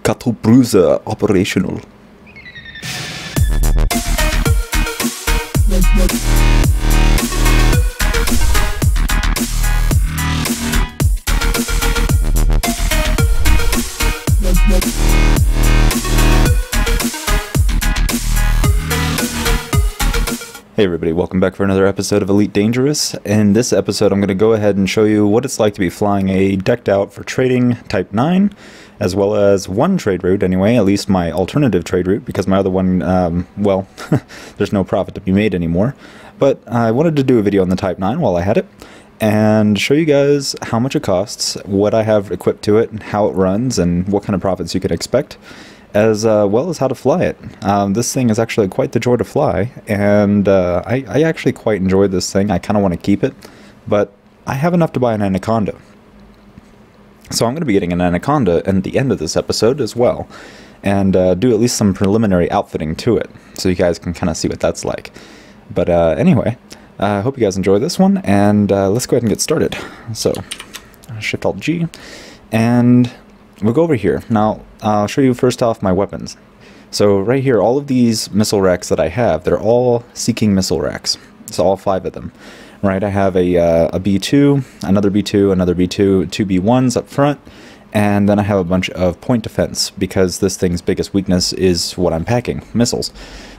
Kattelbruse operational. Hey everybody, welcome back for another episode of Elite Dangerous. In this episode I'm going to go ahead and show you what it's like to be flying a decked out for trading Type 9, as well as one trade route anyway, at least my alternative trade route, because my other one, well, there's no profit to be made anymore. But I wanted to do a video on the Type 9 while I had it, and show you guys how much it costs, what I have equipped to it, how it runs, and what kind of profits you can expect, as well as how to fly it. This thing is actually quite the joy to fly, and I actually quite enjoy this thing. I kind of want to keep it, but I have enough to buy an Anaconda. So I'm going to be getting an Anaconda at the end of this episode as well, and do at least some preliminary outfitting to it, so you guys can kind of see what that's like. But anyway, I hope you guys enjoy this one, and let's go ahead and get started. So, Shift-Alt-G, and we'll go over here. Now, I'll show you first off my weapons. So right here, all of these missile racks that I have, they're all seeking missile racks. So all 5 of them. Right, I have a B2, another B2, another B2, 2 B1s up front, and then I have a bunch of point defense, because this thing's biggest weakness is what I'm packing, missiles.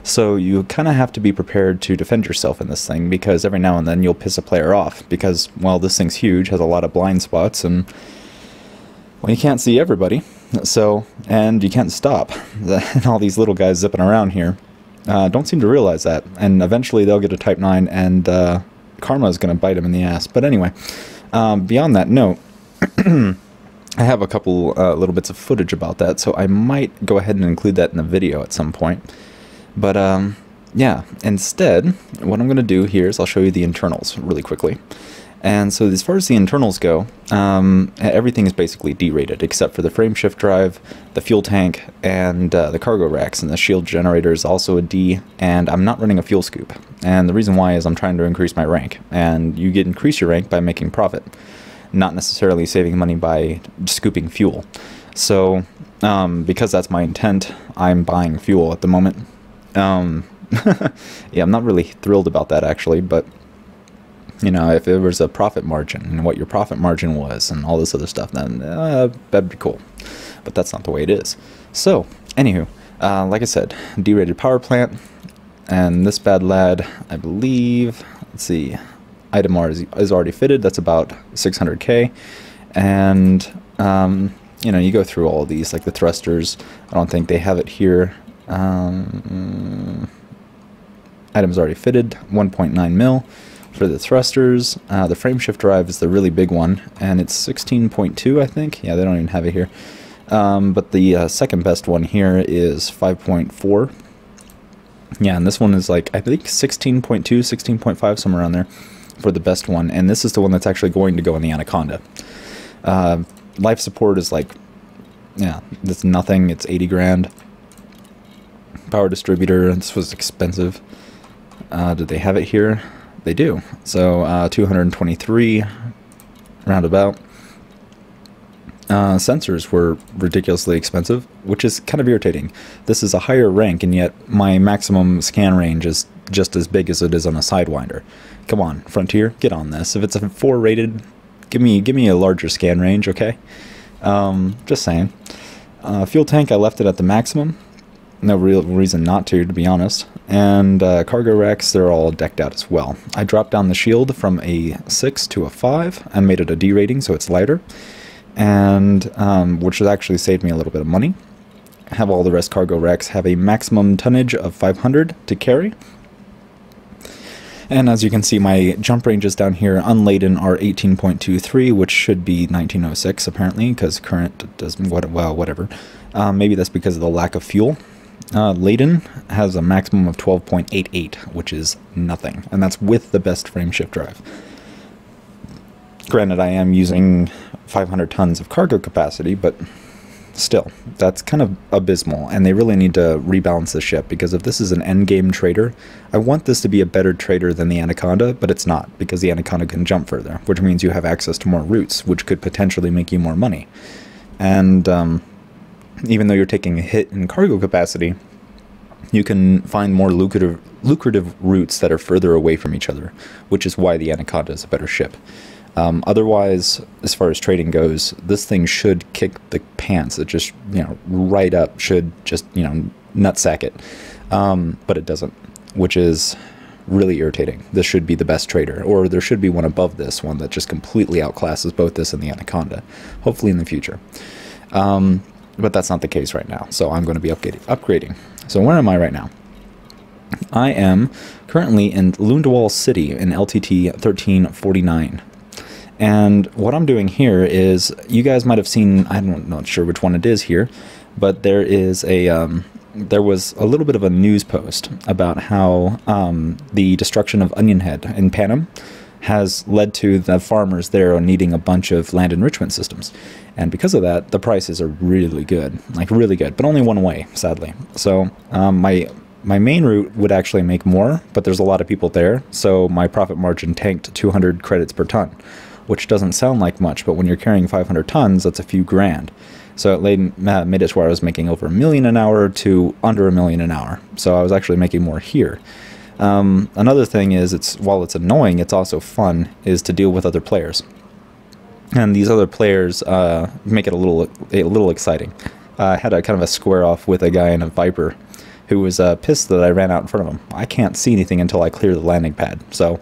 So you kind of have to be prepared to defend yourself in this thing, because every now and then you'll piss a player off, because, well, this thing's huge, has a lot of blind spots, and, well, you can't see everybody. So, and you can't stop. And all these little guys zipping around here don't seem to realize that, and eventually they'll get a Type 9, and karma is going to bite them in the ass. But anyway, beyond that note, I have a couple little bits of footage about that, so I might go ahead and include that in the video at some point. But yeah, instead, what I'm going to do here is I'll show you the internals really quickly. And so as far as the internals go, everything is basically D-rated, except for the frame shift drive, the fuel tank, and the cargo racks, and the shield generator is also a D, and I'm not running a fuel scoop. And the reason why is I'm trying to increase my rank, and you increase your rank by making profit, not necessarily saving money by scooping fuel. So, because that's my intent, I'm buying fuel at the moment. Yeah, I'm not really thrilled about that actually, but you know, if there was a profit margin and what your profit margin was and all this other stuff, then that'd be cool. But that's not the way it is. So, anywho, like I said, D-rated power plant, and this bad lad, I believe, let's see, item R is already fitted. That's about 600k, and you know, you go through all of these, like the thrusters. I don't think they have it here. Items already fitted, 1.9 mil. For the thrusters, the frame shift drive is the really big one, and it's 16.2, I think. Yeah, they don't even have it here. But the second best one here is 5.4. Yeah, and this one is like, I think 16.2, 16.5, somewhere around there for the best one. And this is the one that's actually going to go in the Anaconda. Life support is like, yeah, it's nothing. It's 80 grand. Power distributor, this was expensive. Did they have it here? They do. So 223 roundabout. Sensors were ridiculously expensive, which is kind of irritating. This is a higher rank, and yet my maximum scan range is just as big as it is on a Sidewinder. Come on, Frontier, get on this. If it's a 4 rated, give me a larger scan range, okay? Just saying. Fuel tank, I left it at the maximum. No real reason not to be honest. And cargo racks, they're all decked out as well. I dropped down the shield from a 6 to a 5 and made it a D rating, so it's lighter, and which has actually saved me a little bit of money. Have all the rest cargo racks have a maximum tonnage of 500 to carry. And as you can see, my jump ranges down here unladen are 18.23, which should be 1906 apparently, because current does, well, whatever. Maybe that's because of the lack of fuel. Laden has a maximum of 12.88, which is nothing, and that's with the best frame shift drive. Granted, I am using 500 tons of cargo capacity, but still, that's kind of abysmal, and they really need to rebalance the ship, because if this is an endgame trader, I want this to be a better trader than the Anaconda, but it's not, because the Anaconda can jump further, which means you have access to more routes, which could potentially make you more money. And even though you're taking a hit in cargo capacity, you can find more lucrative routes that are further away from each other, which is why the Anaconda is a better ship. Otherwise, as far as trading goes, this thing should kick the pants. It just, right up, should just, nutsack it. But it doesn't, which is really irritating. This should be the best trader, or there should be one above this one that just completely outclasses both this and the Anaconda, hopefully in the future. But that's not the case right now, so I'm going to be upgrading. So where am I right now? I am currently in Walldahl City in LTT 1349. And what I'm doing here is, you guys might have seen, I'm not sure which one it is here, but there is there was a little bit of a news post about how the destruction of Onion Head in Panem has led to the farmers there needing a bunch of land enrichment systems. And because of that, the prices are really good, like really good, but only one way, sadly. So my main route would actually make more, but there's a lot of people there, so my profit margin tanked 200 credits per ton, which doesn't sound like much, but when you're carrying 500 tons, that's a few grand. So it made it to where I was making over $1 million an hour to under $1 million an hour. So I was actually making more here. Another thing is, while it's annoying, it's also fun, is to deal with other players. And these other players make it a little exciting. I had a kind of a square off with a guy in a Viper who was pissed that I ran out in front of him. I can't see anything until I clear the landing pad. So,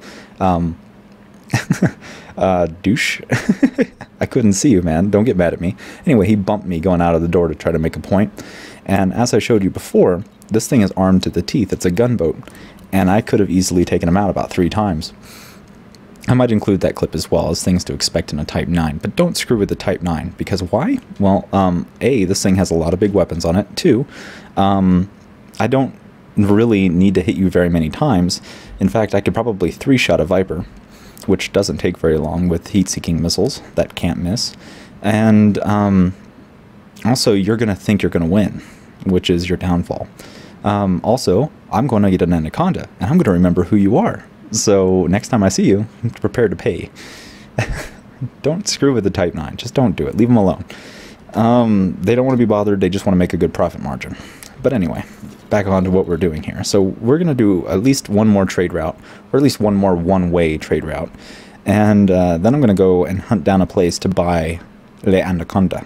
douche. I couldn't see you, man. Don't get mad at me. Anyway, he bumped me going out of the door to try to make a point. And as I showed you before, this thing is armed to the teeth. It's a gunboat. And I could have easily taken him out about 3 times. I might include that clip as well as things to expect in a Type 9, but don't screw with the Type 9, because why? Well, A, this thing has a lot of big weapons on it. 2, I don't really need to hit you very many times. In fact, I could probably 3-shot a Viper, which doesn't take very long with heat-seeking missiles that can't miss. And also, you're going to think you're going to win, which is your downfall. Also, I'm going to get an Anaconda, and I'm going to remember who you are. So next time I see you, prepare to pay. Don't screw with the Type 9. Just don't do it. Leave them alone. They don't want to be bothered. They just want to make a good profit margin. But anyway, back on to what we're doing here. So we're going to do at least one more trade route, or at least one more one-way trade route. And then I'm going to go and hunt down a place to buy Le Anaconda.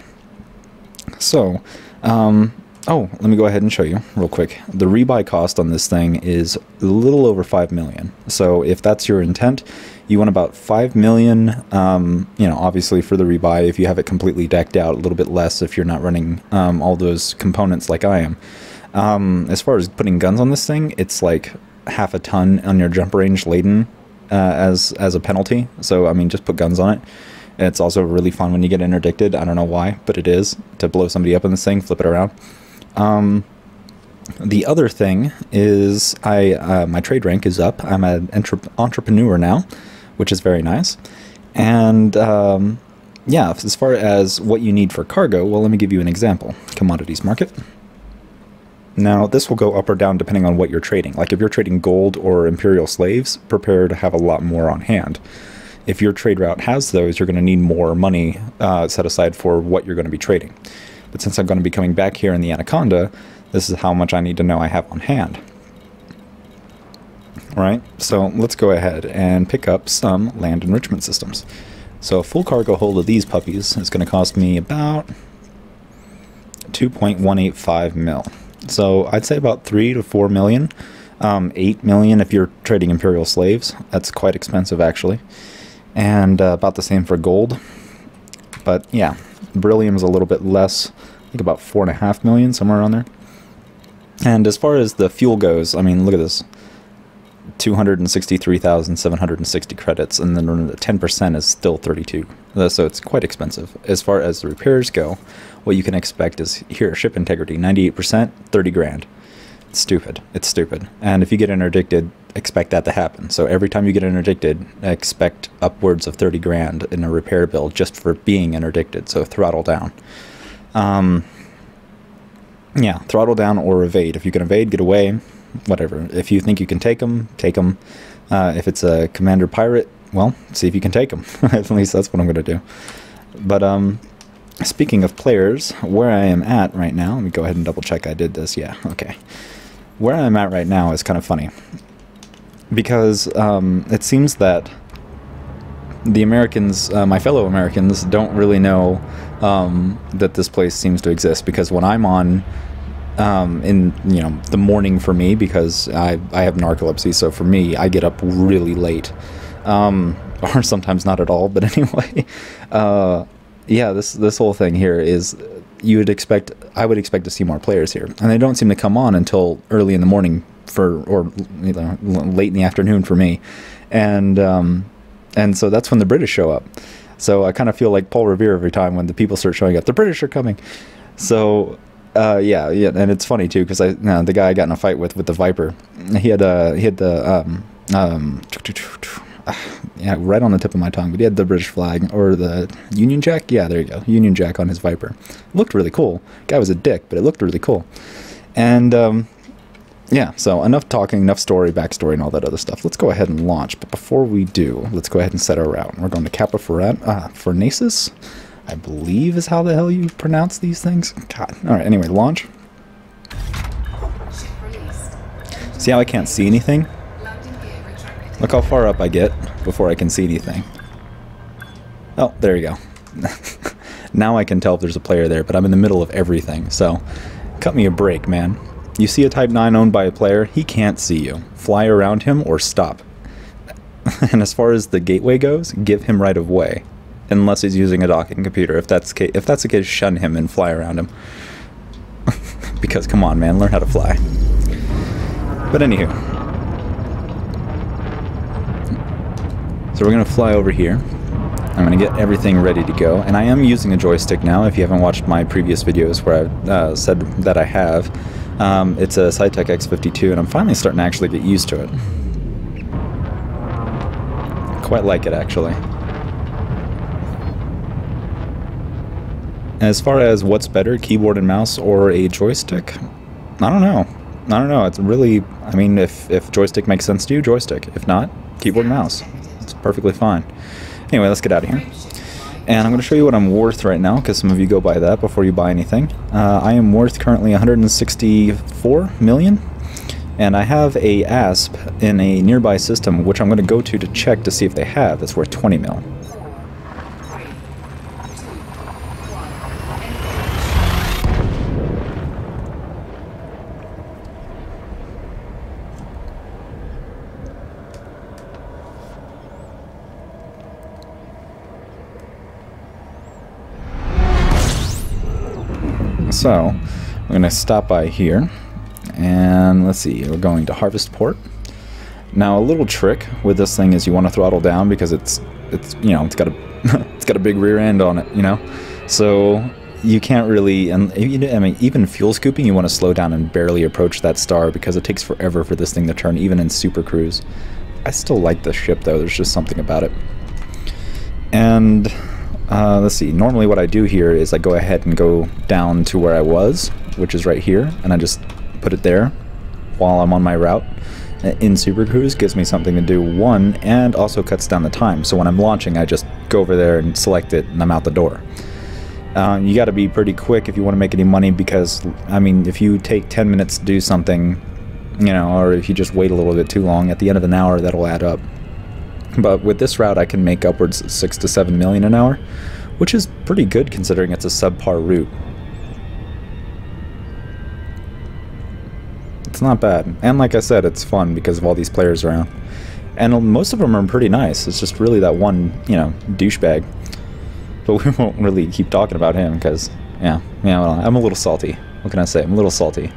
So, oh, let me go ahead and show you real quick. The rebuy cost on this thing is a little over 5 million. So if that's your intent, you want about 5 million, obviously for the rebuy. If you have it completely decked out, a little bit less if you're not running all those components like I am. As far as putting guns on this thing, it's like half a ton on your jump range laden as a penalty. So, I mean, just put guns on it. It's also really fun when you get interdicted. I don't know why, but it is, to blow somebody up in this thing, flip it around. The other thing is my trade rank is up. I'm an entrepreneur now, which is very nice. And yeah, as far as what you need for cargo, well, let me give you an example. Commodities market. Now, this will go up or down depending on what you're trading. Like if you're trading gold or imperial slaves, prepare to have a lot more on hand. If your trade route has those, you're going to need more money set aside for what you're going to be trading. But since I'm going to be coming back here in the Anaconda, this is how much I need to know I have on hand. Alright, so let's go ahead and pick up some land enrichment systems. So a full cargo hold of these puppies is going to cost me about 2.185 mil. So I'd say about 3 to 4 million. 8 million if you're trading imperial slaves. That's quite expensive actually. And about the same for gold. But yeah, beryllium's a little bit less. I think about 4.5 million, somewhere around there. And as far as the fuel goes, I mean, look at this. 263,760 credits, and then 10% is still 32. So it's quite expensive. As far as the repairs go, what you can expect is here, ship integrity, 98%, 30 grand. It's stupid. It's stupid. And if you get interdicted, expect that to happen. So every time you get interdicted, expect upwards of 30 grand in a repair bill just for being interdicted. So throttle down. Yeah, throttle down or evade. If you can evade, get away. Whatever. If you think you can take them, take them. If it's a commander pirate, well, see if you can take them. At least that's what I'm going to do. But speaking of players, where I am at right now, let me go ahead and double check I did this. Yeah, okay. Where I'm at right now is kind of funny, because it seems that the Americans, my fellow Americans, don't really know that this place seems to exist, because when I'm on in the morning for me, because I have narcolepsy, so for me I get up really late, or sometimes not at all, but anyway, yeah, this whole thing here is, I would expect to see more players here, and they don't seem to come on until early in the morning or late in the afternoon for me, and so that's when the British show up. So I kind of feel like Paul Revere every time when the people start showing up. The British are coming. So yeah, and it's funny too, because the guy I got in a fight with the Viper, he had the yeah, right on the tip of my tongue, but he had the British flag, or the Union Jack. Yeah, there you go, Union Jack on his Viper. It looked really cool. Guy was a dick, but it looked really cool. And yeah, so enough talking, enough story, backstory, and all that other stuff. Let's go ahead and launch. But before we do, let's go ahead and set our route. We're going to Kappa Fornacis, I believe is how the hell you pronounce these things. God. All right, anyway, launch. See how I can't see anything? Look how far up I get before I can see anything. Oh, there you go. Now I can tell if there's a player there, but I'm in the middle of everything, so cut me a break, man. You see a Type 9 owned by a player, he can't see you. Fly around him or stop. And as far as the gateway goes, give him right of way. Unless he's using a docking computer. If that's the case, shun him and fly around him. Because, come on, man, learn how to fly. But anywho. So we're going to fly over here. I'm going to get everything ready to go. And I am using a joystick now, if you haven't watched my previous videos where I've said that I have. It's a Cytec X52, and I'm finally starting to actually get used to it. Quite like it, actually. As far as what's better, keyboard and mouse or a joystick, I don't know. I don't know. It's really, I mean, if joystick makes sense to you, joystick. If not, keyboard and mouse. It's perfectly fine. Anyway, let's get out of here. And I'm going to show you what I'm worth right now, because some of you go by that before you buy anything. I am worth currently 164 million. And I have a ASP in a nearby system, which I'm going to go to check to see if they have. That's worth 20 mil. So, I'm going to stop by here, and let's see, we're going to Harvest Port. Now, a little trick with this thing is you want to throttle down, because it's it's got a it's got a big rear end on it, so you can't really, and I mean, even fuel scooping, you want to slow down and barely approach that star, because it takes forever for this thing to turn, even in Super Cruise. I still like this ship though, there's just something about it. And let's see, normally what I do here is I go ahead and go down to where I was, which is right here, and I just put it there while I'm on my route. In Super Cruise, gives me something to do, one, and also cuts down the time. So when I'm launching, I just go over there and select it, and I'm out the door. You got to be pretty quick if you want to make any money, because, I mean, if you take 10 minutes to do something, or if you just wait a little bit too long, at the end of an hour, that'll add up. But with this route, I can make upwards of 6 to 7 million an hour, which is pretty good considering it's a subpar route. It's not bad. And like I said, it's fun because of all these players around. And most of them are pretty nice. It's just really that one, douchebag. But we won't really keep talking about him because, well, I'm a little salty. What can I say? I'm a little salty.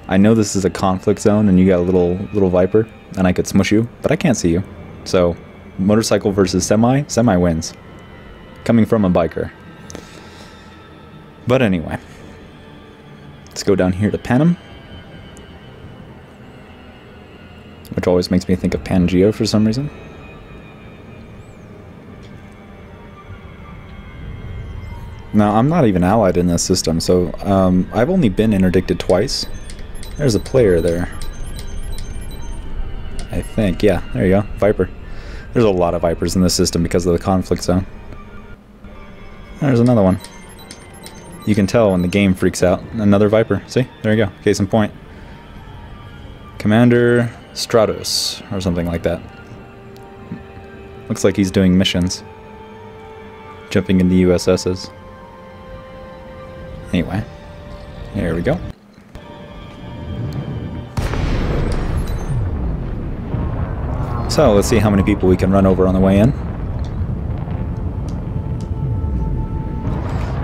I know this is a conflict zone and you got a little Viper and I could smush you, but I can't see you. So, motorcycle versus semi wins. Coming from a biker. But anyway, let's go down here to Panem, which always makes me think of Pangea for some reason. Now, I'm not even allied in this system, so I've only been interdicted twice. There's a player there. I think, yeah, there you go, Viper. There's a lot of Vipers in this system because of the conflict zone. There's another one. You can tell when the game freaks out. Another Viper. See? There you go. Case in point. Commander Stratos, or something like that. Looks like he's doing missions. Jumping into USS's. Anyway. Here we go. So, let's see how many people we can run over on the way in.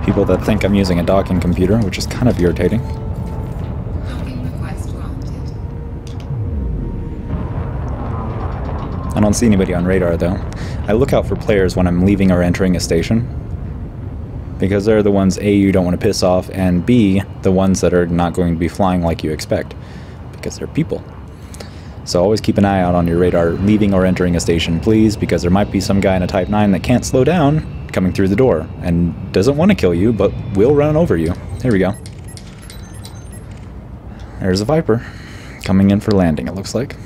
People that think I'm using a docking computer, which is kind of irritating. Docking request granted. I don't see anybody on radar, though. I look out for players when I'm leaving or entering a station, because they're the ones, A, you don't want to piss off, and B, the ones that are not going to be flying like you expect, because they're people. So always keep an eye out on your radar leaving or entering a station, please, because there might be some guy in a Type 9 that can't slow down coming through the door and doesn't want to kill you, but will run over you. Here we go. There's a Viper coming in for landing, it looks like.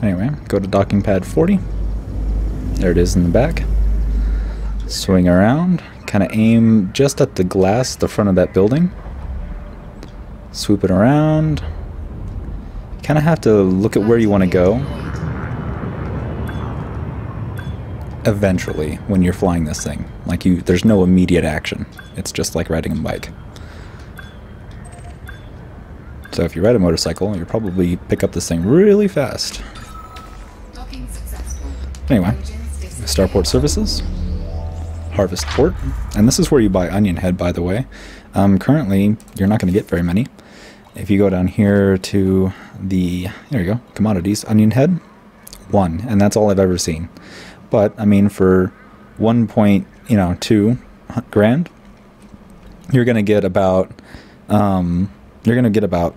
Anyway, go to docking pad 40. There it is in the back. Swing around, kind of aim just at the glass, the front of that building. Swoop it around. Kind of have to look at where you want to go. Eventually, when you're flying this thing. Like there's no immediate action. It's just like riding a bike. So if you ride a motorcycle, you'll probably pick up this thing really fast. Docking successful. Anyway, Starport Services, Harvest Port, and this is where you buy Onion Head, by the way. Currently, you're not going to get very many. If you go down here to the, there you go, Commodities, Onion Head, 1, and that's all I've ever seen. But, I mean, for 1.2 grand, you're going to get about,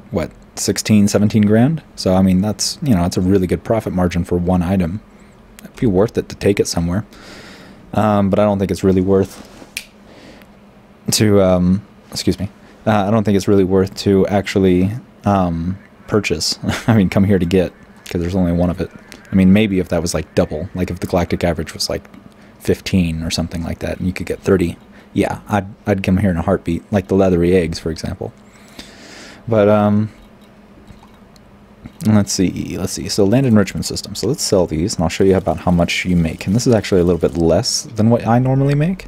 what, 16, 17 grand? So, I mean, that's, it's a really good profit margin for one item. It'd be worth it to take it somewhere. But I don't think it's really worth to, excuse me. I don't think it's really worth to actually purchase. I mean, come here to get, because there's only one of it. I mean, maybe if that was like double, like if the galactic average was like 15 or something like that, and you could get 30, yeah, I'd come here in a heartbeat, like the leathery eggs, for example. But let's see. So land enrichment system. So let's sell these, and I'll show you about how much you make. And this is actually a little bit less than what I normally make.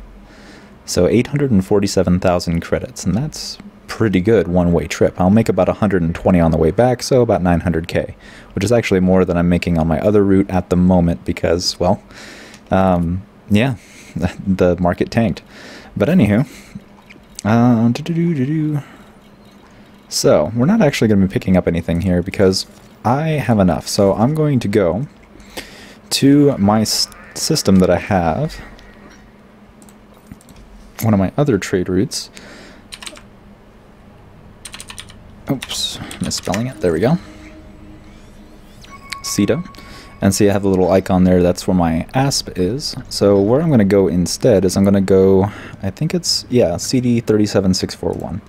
So 847,000 credits, and that's pretty good one-way trip. I'll make about 120 on the way back, so about 900k, which is actually more than I'm making on my other route at the moment because, well, yeah, the market tanked. But anywho, so we're not actually going to be picking up anything here because I have enough. So I'm going to go to my system that I have, one of my other trade routes. Oops, misspelling it. There we go. CETA. And see, I have a little icon there. That's where my ASP is. So where I'm going to go instead is I'm going to go, I think it's, yeah, CD 37641.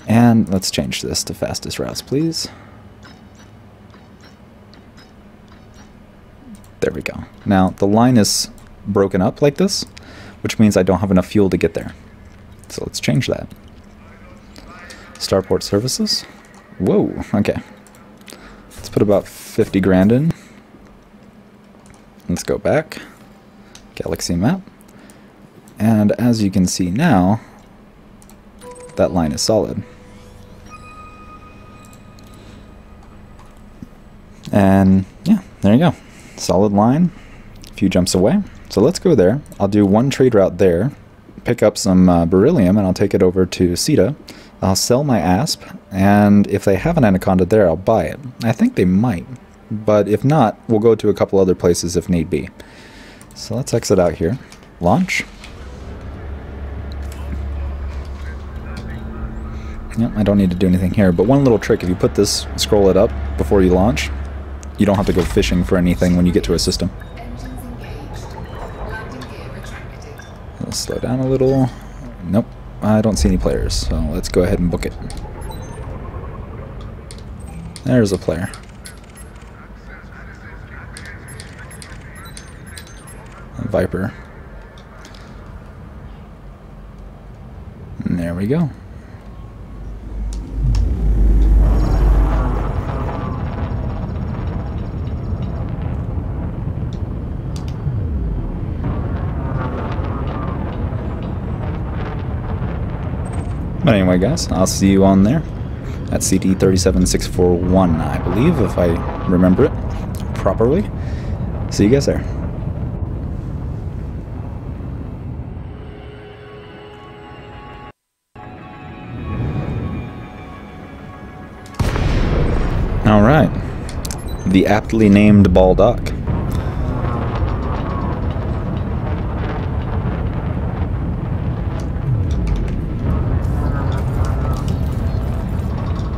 And let's change this to fastest routes, please. There we go. Now, the line is broken up like this, which means I don't have enough fuel to get there. So let's change that. Starport Services. Whoa, okay. Let's put about 50 grand in. Let's go back. Galaxy map. And as you can see now, that line is solid. And yeah, there you go. Solid line. A few jumps away. So let's go there. I'll do one trade route there, pick up some beryllium, and I'll take it over to CETA. I'll sell my ASP, and if they have an Anaconda there, I'll buy it. I think they might, but if not, we'll go to a couple other places if need be. So let's exit out here. Launch. Yep, I don't need to do anything here, but one little trick, if you put this, scroll it up before you launch, you don't have to go fishing for anything when you get to a system. Engines engaged. Landing gear retracted. Let's slow down a little. Nope, I don't see any players, so let's go ahead and book it. There's a player. Viper. And there we go. But anyway, guys, I'll see you on there at CD 37641, I believe, if I remember it properly. See you guys there. Alright, the aptly named Walldahl.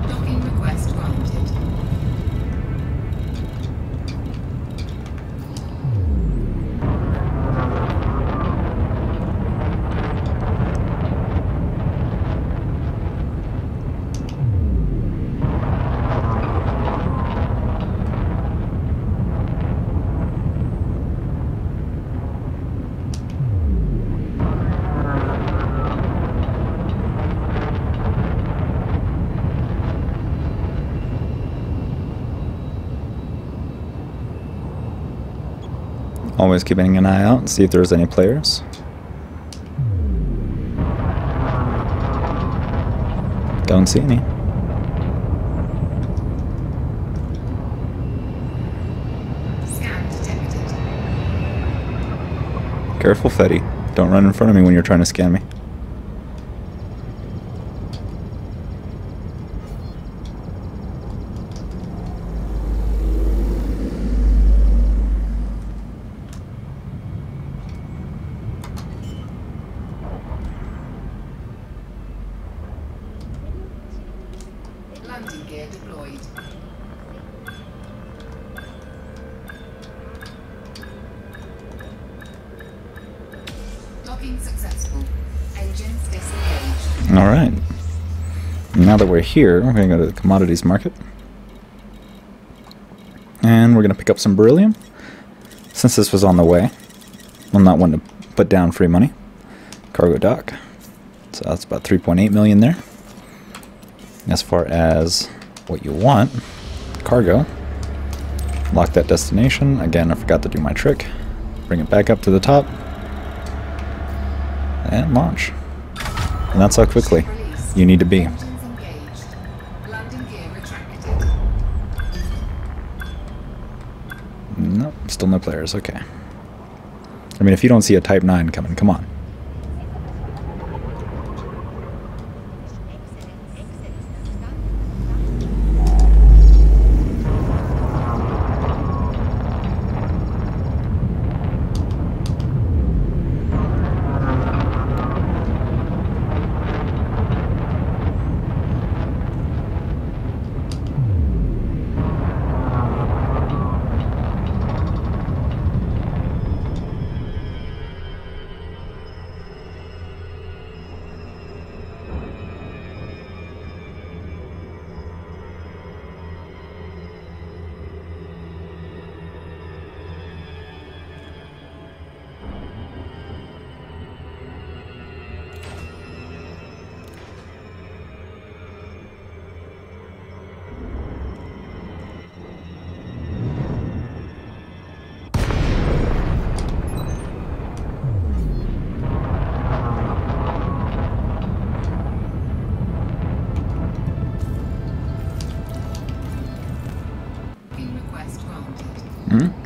Docking request granted. Always keeping an eye out and see if there's any players. Don't see any. Scan detected. Careful, Fetty. Don't run in front of me when you're trying to scan me. Landing gear deployed. Docking successful. Engines disengaged. Alright. Now that we're here, we're going to go to the commodities market. And we're going to pick up some beryllium. Since this was on the way, I'm not one to put down free money. Cargo dock. So that's about 3.8 million there. As far as what you want, cargo. Lock that destination. Again, I forgot to do my trick. Bring it back up to the top. And launch. And that's how quickly you need to be. Engines engaged. Landing gear retracted. Nope, still no players. Okay. I mean, if you don't see a Type 9 coming, come on.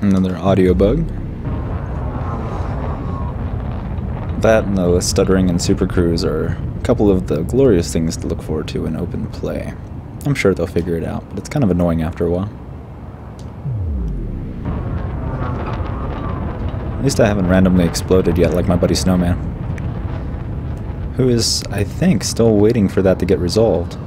Another audio bug. That and the stuttering and super cruise are a couple of the glorious things to look forward to in open play. I'm sure they'll figure it out, but it's kind of annoying after a while. At least I haven't randomly exploded yet like my buddy Snowman, who is, I think, still waiting for that to get resolved.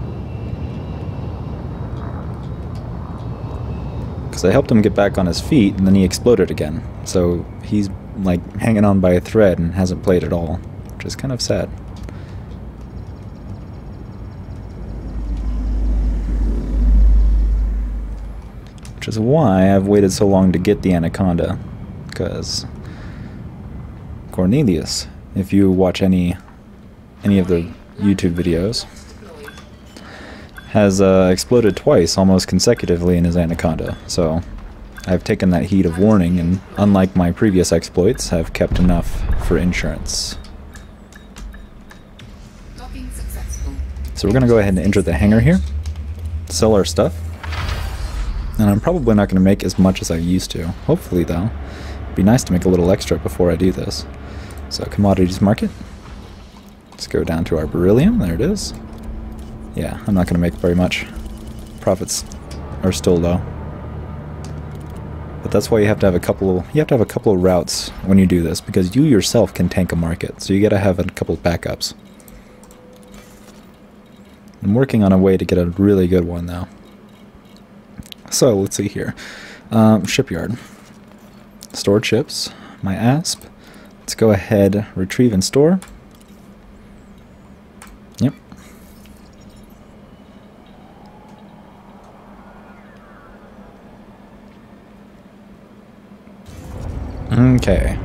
I helped him get back on his feet, and then he exploded again. So he's like hanging on by a thread and hasn't played at all, which is kind of sad. Which is why I've waited so long to get the Anaconda, because Cornelius, if you watch any of the YouTube videos, has exploded twice almost consecutively in his Anaconda. So I've taken that heat of warning and, unlike my previous exploits, have kept enough for insurance. Docking successful. So we're going to go ahead and enter the hangar here, sell our stuff, and I'm probably not going to make as much as I used to. Hopefully though, it'd be nice to make a little extra before I do this. So commodities market, let's go down to our beryllium, there it is. Yeah, I'm not going to make very much. Profits are still low. But that's why you have to have a couple of routes when you do this, because you yourself can tank a market, so you got to have a couple of backups. I'm working on a way to get a really good one now. So let's see here. Shipyard. Stored ships. My ASP. Let's go ahead, retrieve and store. Yep. Okay.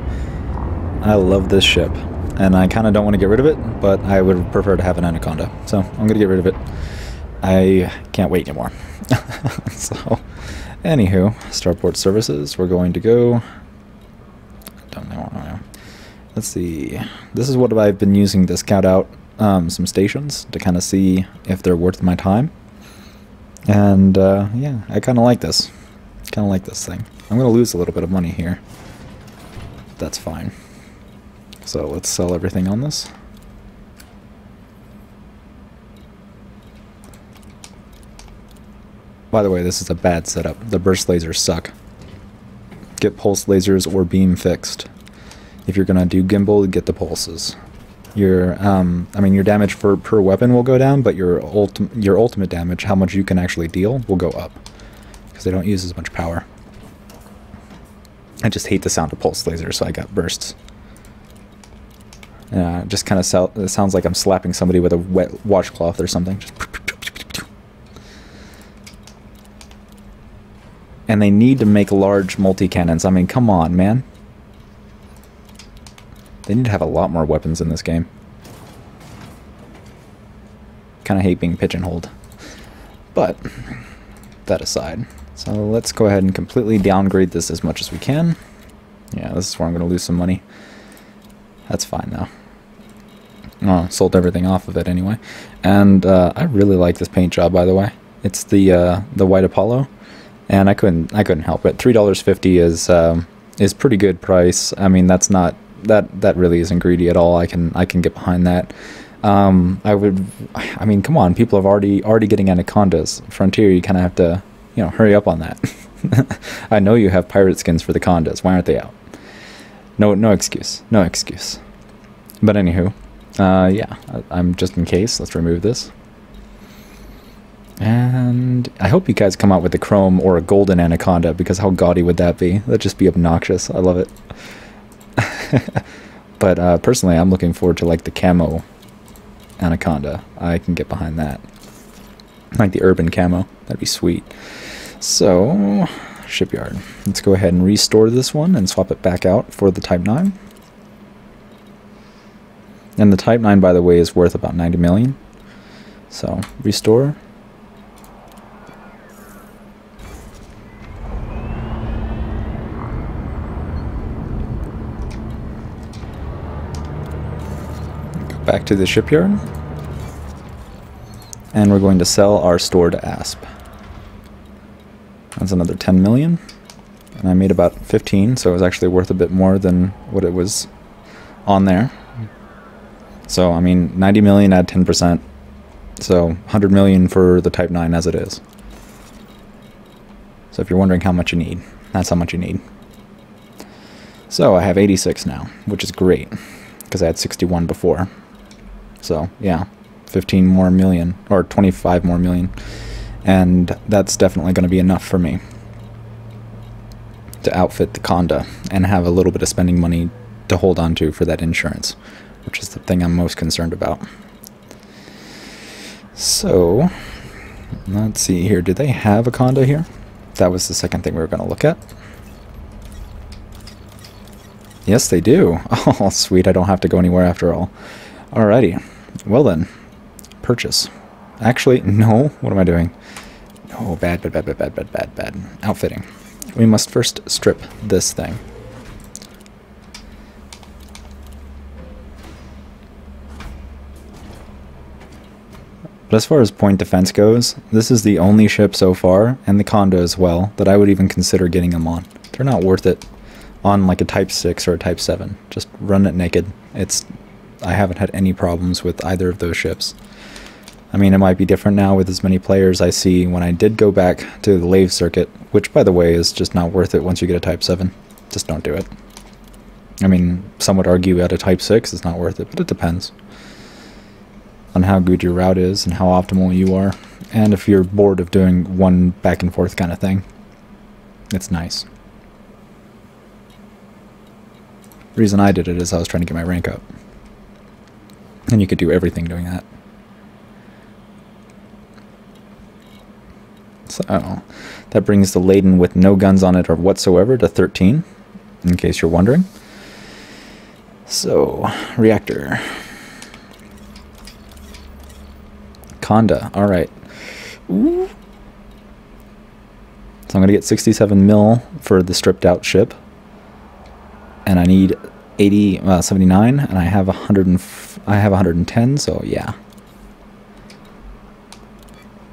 I love this ship, and I kind of don't want to get rid of it, but I would prefer to have an Anaconda, so I'm going to get rid of it. I can't wait anymore. So, anywho, starport services, we're going to go... Don't know. Let's see. This is what I've been using to scout out some stations to kind of see if they're worth my time. And, yeah, I kind of like this. Kind of like this thing. I'm going to lose a little bit of money here. That's fine. So let's sell everything on this. By the way, this is a bad setup. The burst lasers suck. Get pulse lasers or beam fixed. If you're gonna do gimbal, get the pulses. Your your damage per weapon will go down, but your ultimate damage, how much you can actually deal, will go up because they don't use as much power. I just hate the sound of pulse lasers, so I got bursts. Just kind of it sounds like I'm slapping somebody with a wet washcloth or something. Just and they need to make large multi-cannons. I mean, come on, man. They need to have a lot more weapons in this game. Kind of hate being pigeonholed. But, that aside. So let's go ahead and completely downgrade this as much as we can. Yeah, this is where I'm going to lose some money. That's fine though. Oh, sold everything off of it anyway. And I really like this paint job, by the way. It's the White Apollo, and I couldn't help it. $3.50 is pretty good price. I mean, that's not that really isn't greedy at all. I can get behind that. I mean, come on, people have already getting Anacondas. Frontier, you kind of have to, hurry up on that. I know you have pirate skins for the Condas. Why aren't they out? No excuse. No excuse. But anywho, yeah, I'm just in case. Let's remove this. And I hope you guys come out with a chrome or a golden Anaconda, because how gaudy would that be? That'd just be obnoxious. I love it. But personally, I'm looking forward to like the camo Anaconda. I can get behind that. Like the urban camo. That'd be sweet. So, shipyard. Let's go ahead and restore this one and swap it back out for the Type 9. And the Type 9, by the way, is worth about 90 million. So, restore. Go back to the shipyard. And we're going to sell our stored ASP. That's another 10 million. And I made about 15, so it was actually worth a bit more than what it was on there. So, I mean, 90 million at 10%. So, 100 million for the Type 9 as it is. So if you're wondering how much you need, that's how much you need. So, I have 86 now, which is great, because I had 61 before. So, yeah, 15 more million, or 25 more million. And that's definitely going to be enough for me to outfit the Conda and have a little bit of spending money to hold on to for that insurance, which is the thing I'm most concerned about. So, let's see here. Did they have a Conda here? That was the second thing we were going to look at. Yes, they do. Oh, sweet. I don't have to go anywhere after all. Alrighty. Well then. Purchase. Actually, no. What am I doing? Oh, bad. Outfitting. We must first strip this thing. But as far as point defense goes, this is the only ship so far, and the Anaconda as well, that I would even consider getting them on. They're not worth it on like a Type 6 or a Type 7. Just run it naked. I haven't had any problems with either of those ships. I mean, it might be different now with as many players I see when I did go back to the Lave circuit, which, by the way, is just not worth it once you get a Type 7. Just don't do it. I mean, some would argue at a Type 6 it's not worth it, but it depends on how good your route is and how optimal you are, and if you're bored of doing one back and forth kind of thing. It's nice. The reason I did it is I was trying to get my rank up. And you could do everything doing that. So, that brings the Laden with no guns on it or whatsoever to 13, in case you're wondering. So, reactor. Anaconda, alright. So I'm going to get 67 mil for the stripped out ship. And I need 79, and I have 110, so yeah.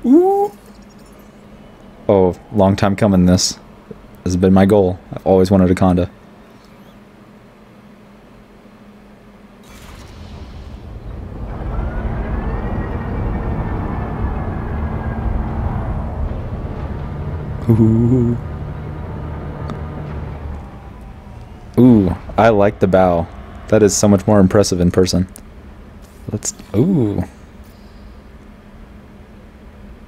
Ooh. Oh, long time coming this. This has been my goal. I've always wanted a Anaconda. Ooh. Ooh, I like the bow. That is so much more impressive in person. Ooh.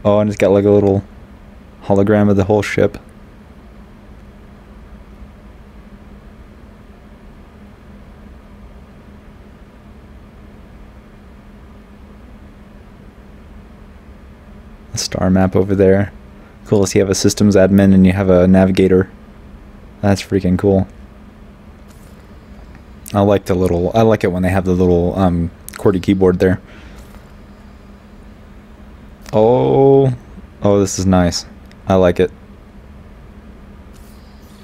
Oh, and it's got like a little hologram of the whole ship. A star map over there. Cool as you have a systems admin and you have a navigator. That's freaking cool. I like it when they have the little QWERTY keyboard there. Oh, this is nice. I like it.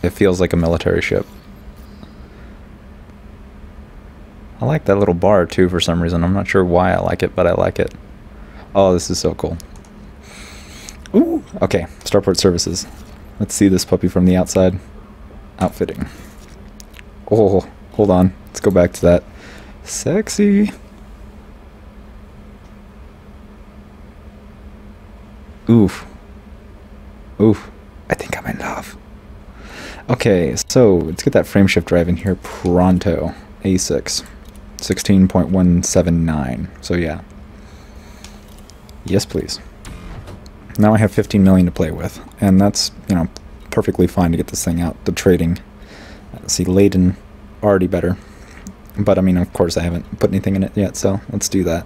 It feels like a military ship. I like that little bar too for some reason. I'm not sure why I like it, but I like it. Oh, this is so cool. Ooh, okay, starport services. Let's see this puppy from the outside. Outfitting. Oh, hold on. Let's go back to that. Sexy. Oof. Oof. I think I'm in love. Okay, so let's get that frameshift drive in here pronto. A6. 16.179. So yeah. Yes, please. Now I have 15 million to play with, and that's, you know, perfectly fine to get this thing out. The trading. See, Laden, already better. But, I mean, of course, I haven't put anything in it yet, so let's do that.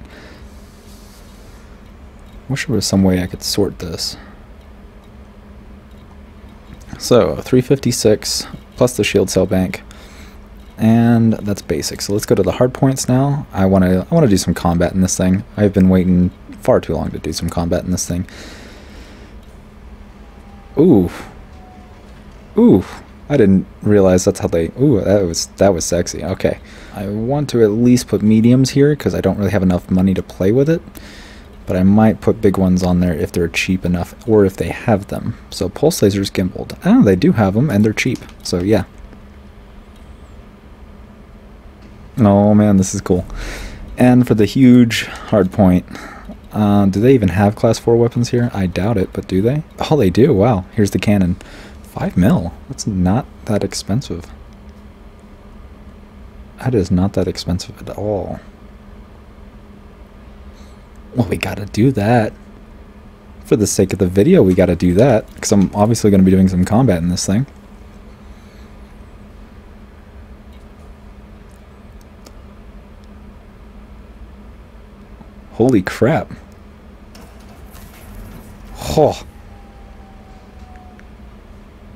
Wish there was some way I could sort this. So, 356 plus the shield cell bank, and that's basic. So let's go to the hard points now. I want to do some combat in this thing. I've been waiting far too long to do some combat in this thing. Ooh. Ooh. I didn't realize that's how they... Ooh, that was sexy. Okay. I want to at least put mediums here because I don't really have enough money to play with it. But I might put big ones on there if they're cheap enough or if they have them. So pulse lasers gimbaled. Oh, they do have them and they're cheap. So yeah. Oh man, this is cool. And for the huge hard point... do they even have class 4 weapons here? I doubt it, but do they? Oh, they do. Wow. Here's the cannon. 5 mil. That's not that expensive. That is not that expensive at all. Well, we gotta do that. For the sake of the video, we gotta do that. Because I'm obviously going to be doing some combat in this thing. Holy crap. Oh.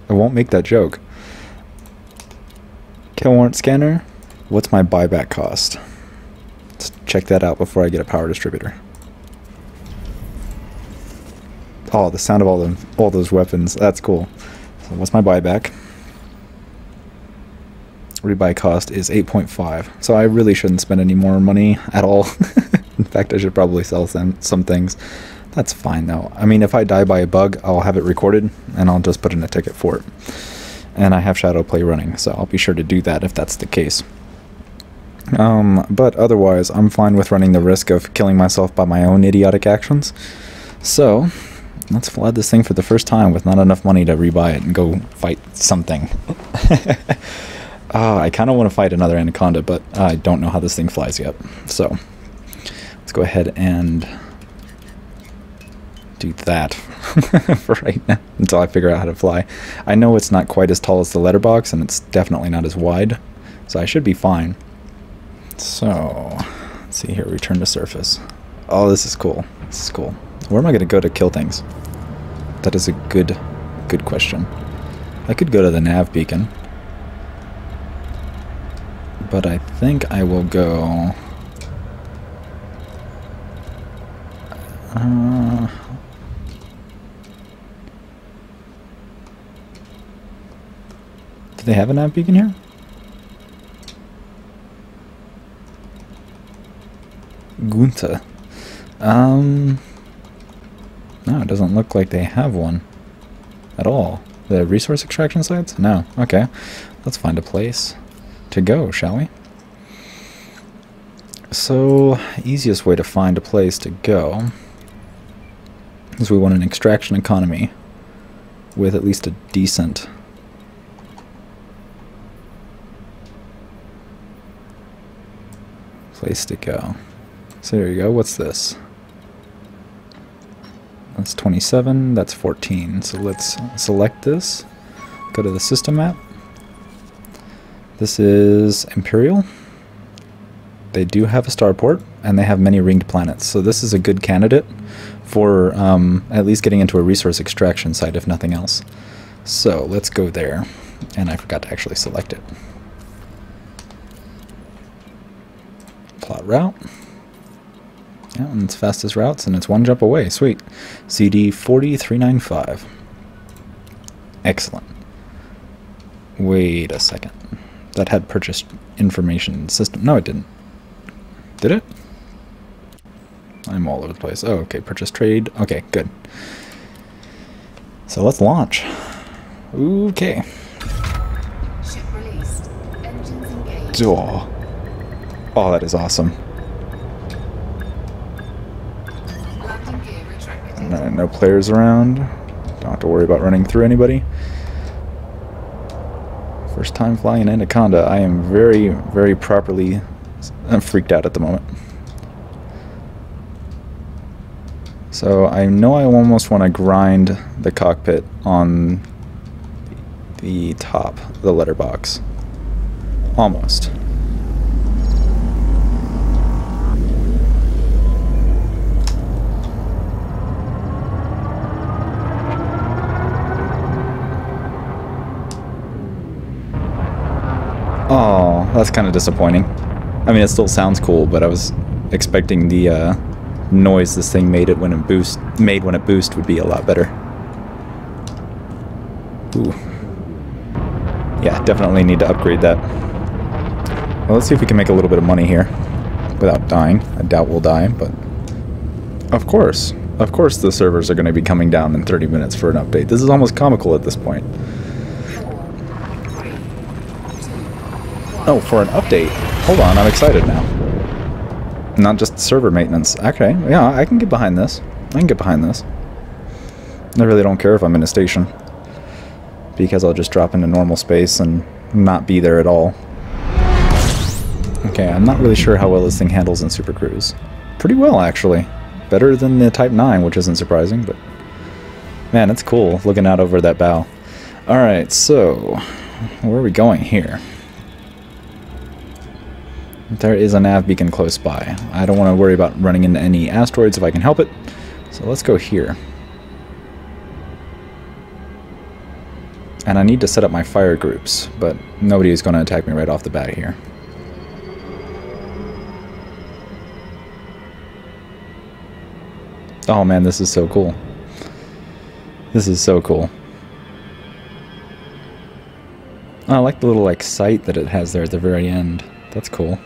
I won't make that joke. Kill warrant scanner. What's my buyback cost? Let's check that out before I get a power distributor. Oh, the sound of all those weapons. That's cool. So what's my buyback? Rebuy cost is 8.5. So I really shouldn't spend any more money at all. In fact, I should probably sell some things. That's fine though. I mean, if I die by a bug, I'll have it recorded and I'll just put in a ticket for it. And I have Shadow Play running, so I'll be sure to do that if that's the case. But otherwise, I'm fine with running the risk of killing myself by my own idiotic actions. So, let's flood this thing for the first time with not enough money to rebuy it and go fight something. I kind of want to fight another Anaconda, but I don't know how this thing flies yet. So, let's go ahead and do that for right now until I figure out how to fly. I know it's not quite as tall as the letterbox, and it's definitely not as wide, so I should be fine. So, let's see here, return to surface. Oh, this is cool. This is cool. Where am I going to go to kill things? That is a good question. I could go to the nav beacon, but I think I will go... do they have a nav beacon here? Gunnar. No, it doesn't look like they have one at all. The resource extraction sites? No. Okay. Let's find a place to go, shall we? So, easiest way to find a place to go is we want an extraction economy with at least a decent place to go. So there you go. What's this? That's 27. That's 14. So let's select this. Go to the system map. This is Imperial. They do have a starport, and they have many ringed planets. So this is a good candidate for at least getting into a resource extraction site, if nothing else. So let's go there. And I forgot to actually select it. Plot route. Yeah, and it's fastest routes, and it's one jump away. Sweet. CD 40395. Excellent. Wait a second. That had purchased information system. No, it didn't. Did it? I'm all over the place. Oh, okay. Purchase trade. Okay, good. So let's launch. Okay. Ship released. Engines engaged. Oh, that is awesome. Landing gear retracted. No players around. Don't have to worry about running through anybody. First time flying an Anaconda. I am very, very properly freaked out at the moment. So I know I almost want to grind the cockpit on the top of the letterbox. Almost. Oh, that's kind of disappointing. I mean, it still sounds cool, but I was expecting the noise this thing made when it boost would be a lot better. Ooh. Yeah, definitely need to upgrade that. Well, let's see if we can make a little bit of money here without dying. I doubt we'll die, but of course the servers are going to be coming down in 30 minutes for an update. This is almost comical at this point. Oh, for an update. Hold on, I'm excited now. Not just server maintenance. Okay, yeah, I can get behind this. I really don't care if I'm in a station, because I'll just drop into normal space and not be there at all. Okay, I'm not really sure how well this thing handles in Super Cruise. Pretty well, actually. Better than the Type 9, which isn't surprising, but... man, it's cool looking out over that bow. Alright, so... where are we going here? There is a nav beacon close by. I don't want to worry about running into any asteroids if I can help it. So let's go here. And I need to set up my fire groups, but nobody is going to attack me right off the bat here. Oh man, this is so cool. This is so cool. Oh, I like the little like sight that it has there at the very end. That's cool.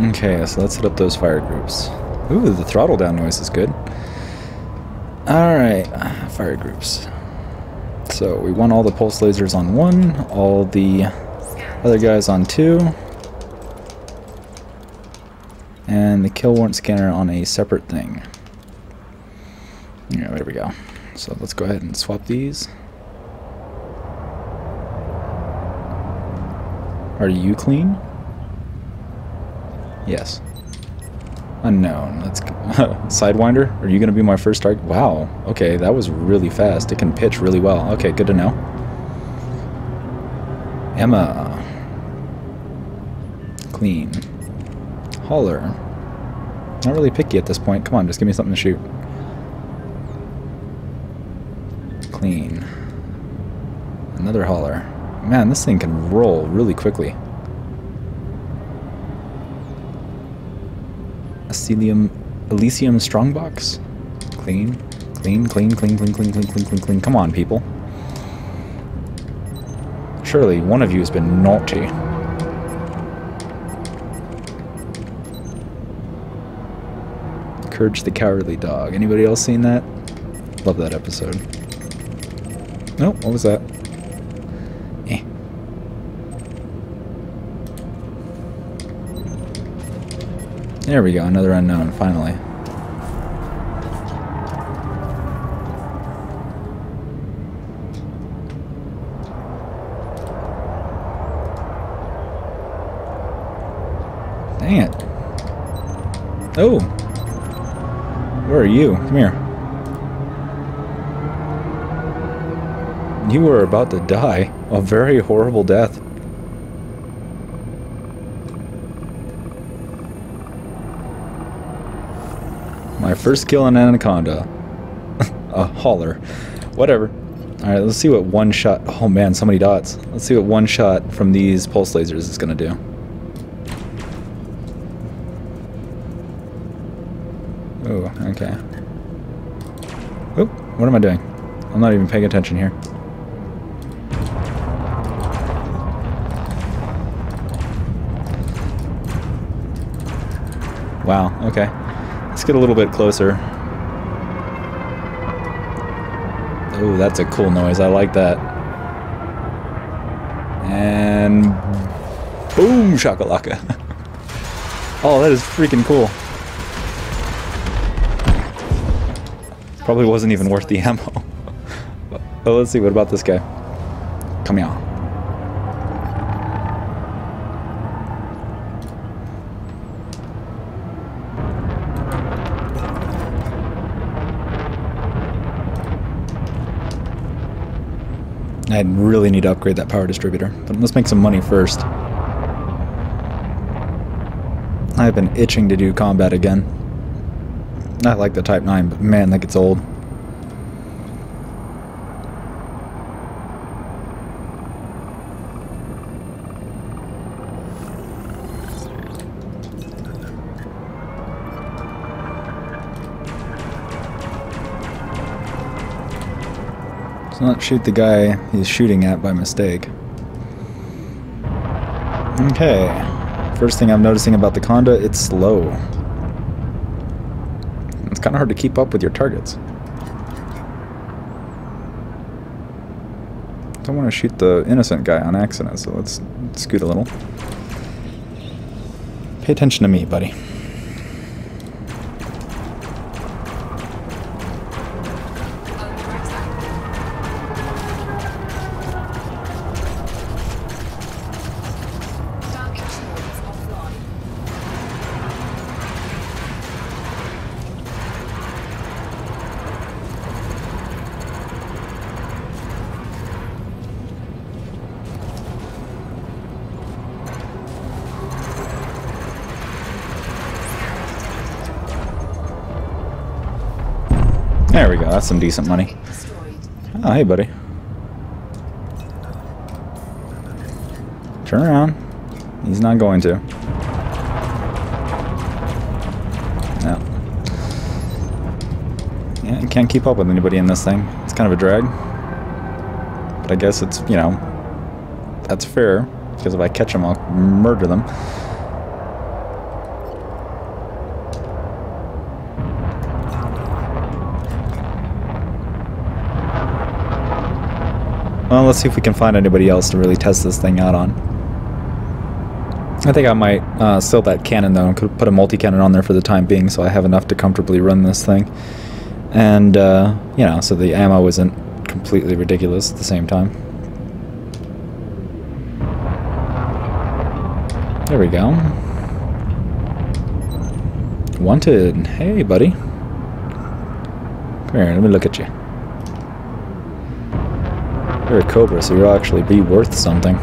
Okay, so let's set up those fire groups. Ooh, the throttle down noise is good. Alright, fire groups. So we want all the pulse lasers on 1, all the other guys on 2, and the kill warrant scanner on a separate thing. Yeah, there we go. So let's go ahead and swap these. Are you clean? Yes. Unknown. Let's go. Sidewinder? Are you going to be my first target? Wow. Okay, that was really fast. It can pitch really well. Okay, good to know. Emma. Clean. Hauler. Not really picky at this point. Come on, just give me something to shoot. Clean. Another hauler. Man, this thing can roll really quickly. Elysium Strongbox. Clean. Clean, clean, clean, clean, clean, clean, clean, clean, clean. Come on, people. Surely one of you has been naughty. Courage the Cowardly Dog. Anybody else seen that? Love that episode. Nope, what was that? Eh. There we go, another unknown, finally. Dang it. Oh! Where are you? Come here. You were about to die. A very horrible death. My first kill on Anaconda. A hauler. Whatever. Alright, let's see what one shot... Oh man, so many dots. Let's see what one shot from these pulse lasers is going to do. Oh, okay. Oop, what am I doing? I'm not even paying attention here. Wow, okay. Let's get a little bit closer. Oh, that's a cool noise. I like that. And... boom, shakalaka. Oh, that is freaking cool. Probably wasn't even worth the ammo. But let's see, what about this guy? Come here. I really need to upgrade that power distributor, but let's make some money first. I've been itching to do combat again. I like the Type 9, but man, that gets old. Let's not shoot the guy he's shooting at by mistake. Okay. First thing I'm noticing about the Conda, it's slow. It's kind of hard to keep up with your targets. Don't want to shoot the innocent guy on accident, so let's scoot a little. Pay attention to me, buddy. There we go, that's some decent money. Oh, hey, buddy. Turn around. He's not going to. No. Yeah, you can't keep up with anybody in this thing. It's kind of a drag. But I guess it's, you know, that's fair. Because if I catch them, I'll murder them. Well, let's see if we can find anybody else to really test this thing out on. I think I might steal that cannon though. Could put a multi-cannon on there for the time being, so I have enough to comfortably run this thing. And, you know, so the ammo isn't completely ridiculous at the same time. There we go. Wanted. Hey, buddy. Come here, let me look at you. You're a Cobra, so you'll actually be worth something.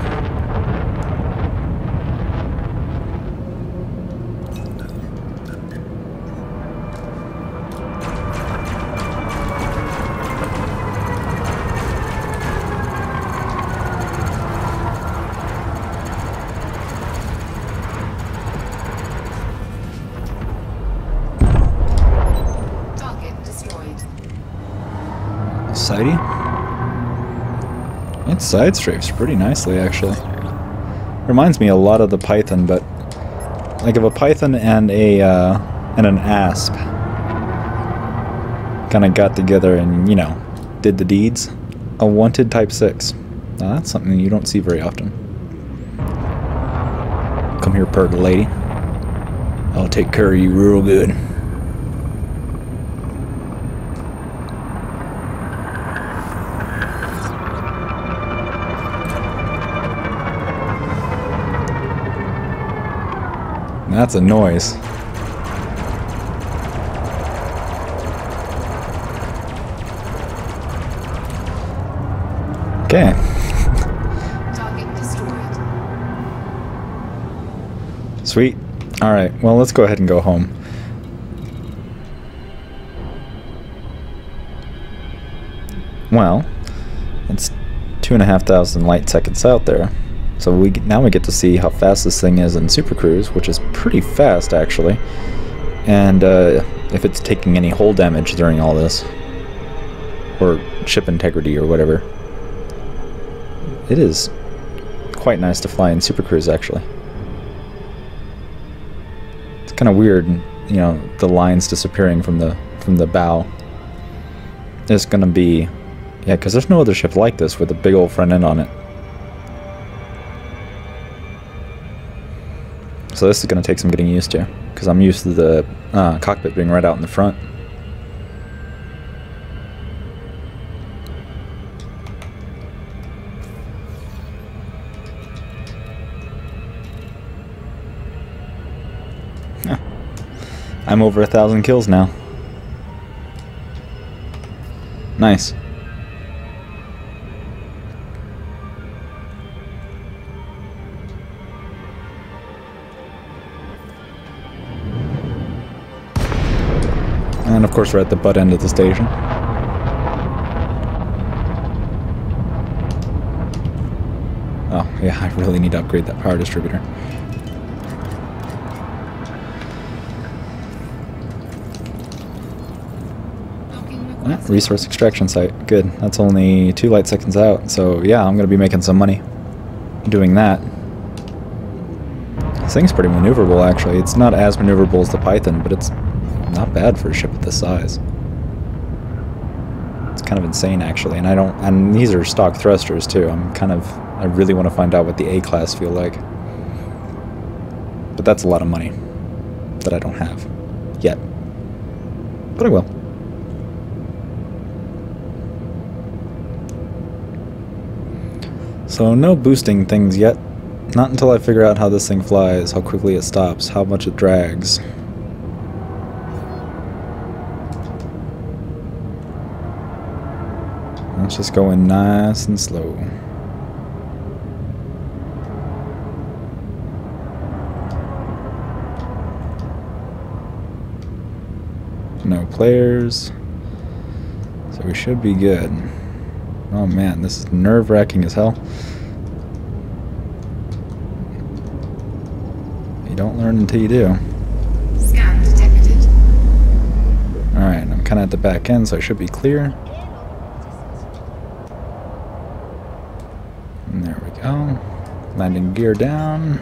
Target destroyed. Sighty? It side strafes pretty nicely, actually. Reminds me a lot of the Python, but like if a Python and an asp kind of got together and, you know, did the deeds. A wanted Type 6. Now that's something you don't see very often. Come here, pert lady. I'll take care of you real good. That's a noise. Okay. Target destroyed. Sweet. Alright, well, let's go ahead and go home. Well, it's 2,500 light seconds out there. So now we get to see how fast this thing is in Super Cruise, which is pretty fast actually. And if it's taking any hull damage during all this, or ship integrity or whatever. It is quite nice to fly in Super Cruise actually. It's kind of weird, you know, the lines disappearing from the bow. It's gonna be, yeah, because there's no other ship like this with a big old front end on it. So this is going to take some getting used to, because I'm used to the cockpit being right out in the front. Yeah. I'm over 1,000 kills now. Nice. And of course we're at the butt end of the station. Oh yeah, I really need to upgrade that power distributor. Resource extraction site. Good. That's only 2 light seconds out. So yeah, I'm going to be making some money doing that. This thing's pretty maneuverable actually. It's not as maneuverable as the Python, but it's not bad for a ship of this size. It's kind of insane actually, and these are stock thrusters too. I really want to find out what the A-class feel like. But that's a lot of money that I don't have yet. But I will. So no boosting things yet. Not until I figure out how this thing flies, how quickly it stops, how much it drags. Let's just go in nice and slow. No players. we should be good. Oh man, this is nerve-wracking as hell. You don't learn until you do. Scan detected. Alright, I'm kind of at the back end, so I should be clear. And there we go. Landing gear down.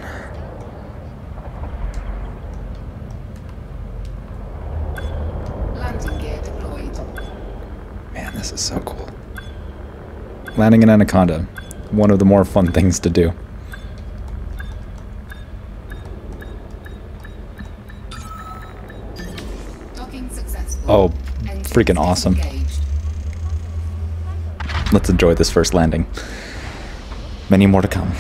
Landing gear deployed. Man, this is so cool. Landing an Anaconda. One of the more fun things to do. Docking successful. Oh, Engines freaking awesome. disengaged. Let's enjoy this first landing. Many more to come.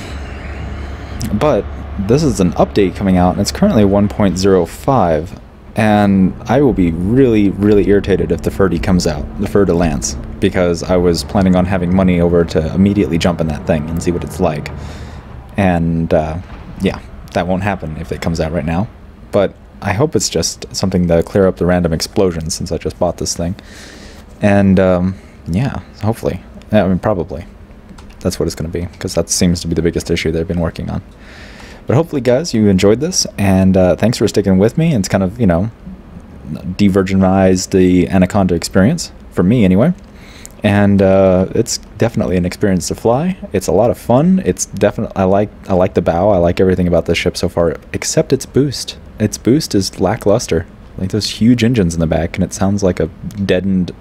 But this is an update coming out, and it's currently 1.05, and I will be really, really irritated if the Ferdy comes out, the Ferda Lance, because I was planning on having money over to immediately jump in that thing and see what it's like. And yeah, that won't happen if it comes out right now. But I hope it's just something to clear up the random explosions since I just bought this thing. And yeah, hopefully. I mean, probably. That's what it's going to be, because that seems to be the biggest issue they've been working on. But hopefully, guys, you enjoyed this, and thanks for sticking with me. It's kind of, you know, de-virginized the Anaconda experience, for me anyway. And it's definitely an experience to fly. It's a lot of fun. It's definitely, I like the bow. I like everything about this ship so far, except its boost. Its boost is lackluster. Like those huge engines in the back, and it sounds like a deadened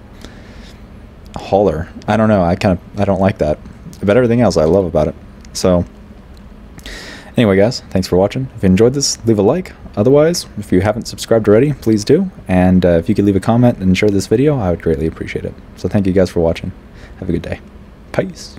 hauler. I don't know. I don't like that. But everything else I love about it. So anyway, guys, thanks for watching. If you enjoyed this, leave a like. Otherwise, if you haven't subscribed already, please do. And if you could leave a comment and share this video, I would greatly appreciate it. So thank you guys for watching. Have a good day. Peace.